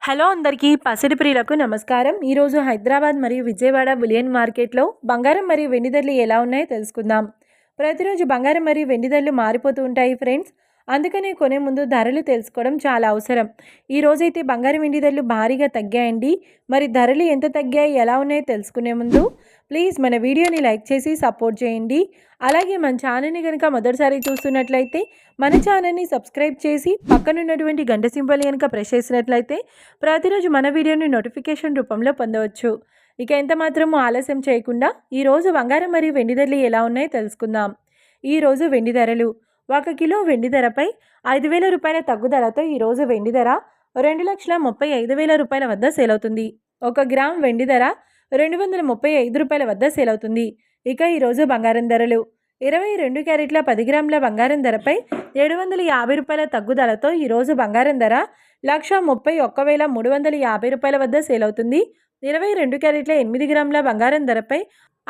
Hello అందరికీ పసిడి ప్రియులకు నమస్కారం. ఈరోజు హైదరాబాద్ మరియు విజయవాడ బులియన్ మార్కెట్లో బంగారం మరియు వెండి ధరలు ఎలా ఉన్నాయో తెలుసుకుందాం. ప్రతిరోజు బంగారం మరియు వెండి ధరలు మారిపోతూ ఉంటాయి ఫ్రెండ్స్. అందుకనే కొనే ముందు ధరలు తెలుసుకోవడం చాలా అవసరం. ఈ రోజైతే బంగారం వెండి ధరలు భారీగా తగ్గాయండి. మరి ధరలు ఎంత తగ్గాయి, ఎలా ఉన్నాయో తెలుసుకునే ముందు ప్లీజ్ మన వీడియోని లైక్ చేసి సపోర్ట్ చేయండి. అలాగే మన ఛానల్ని కనుక మొదటిసారి చూస్తున్నట్లయితే మన ఛానల్ని సబ్స్క్రైబ్ చేసి పక్కనున్నటువంటి గంట సింబల్ కనుక ప్రెస్ చేసినట్లయితే ప్రతిరోజు మన వీడియోని నోటిఫికేషన్ రూపంలో పొందవచ్చు. ఇక ఎంత మాత్రము ఆలస్యం చేయకుండా ఈరోజు బంగారం మరియు వెండి ధరలు ఎలా ఉన్నాయో తెలుసుకుందాం. ఈరోజు వెండి ధరలు: 1 కిలో వెండి ధరపై 5,000 రూపాయల తగ్గుదలతో ఈరోజు వెండి ధర 2,35,000 రూపాయల వద్ద సేల్ అవుతుంది. 1 గ్రామ్ వెండి ధర 235 రూపాయల వద్ద సేల్ అవుతుంది. ఇక ఈరోజు బంగారం ధరలు: 22 క్యారెట్ల 10 గ్రాముల బంగారం ధరపై 750 రూపాయల తగ్గుదలతో ఈరోజు బంగారం ధర 1,31,350 రూపాయల వద్ద సేల్ అవుతుంది. 22 క్యారెట్ల 8 గ్రాముల బంగారం ధరపై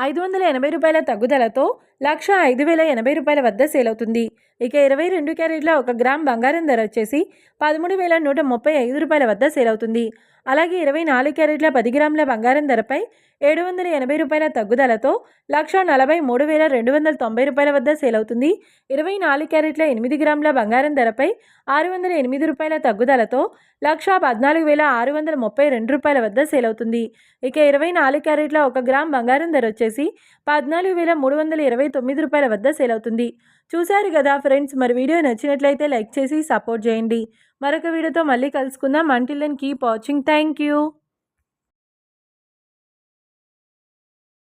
580 రూపాయల తగ్గుదలతో 1,05,080 రూపాయల వద్ద సేల్ అవుతుంది. ఇక 22 క్యారెట్ల 1 గ్రామ్ బంగారం ధర వచ్చేసి 13,135 రూపాయల వద్ద సేల్ అవుతుంది. అలాగే 24 క్యారెట్ల 10 గ్రాముల బంగారం ధరపై 780 రూపాయల తగ్గుదలతో 1,43,290 రూపాయల వద్ద సేల్ అవుతుంది. 24 క్యారెట్ల 8 గ్రాముల బంగారం ధరపై 608 రూపాయల తగ్గుదలతో 1,14,632 రూపాయల వద్ద సేల్ అవుతుంది. ఇక 24 క్యారెట్ల 1 గ్రామ్ బంగారం ధర వచ్చేసి 14,329 రూపాయల వద్ద సేల్ అవుతుంది. చూశారు కదా ఫ్రెండ్స్, మరి వీడియో నచ్చినట్లయితే లైక్ చేసి సపోర్ట్ చేయండి. మరొక వీడియోతో మళ్ళీ కలుసుకుందాం. Until then keep watching. Thank you.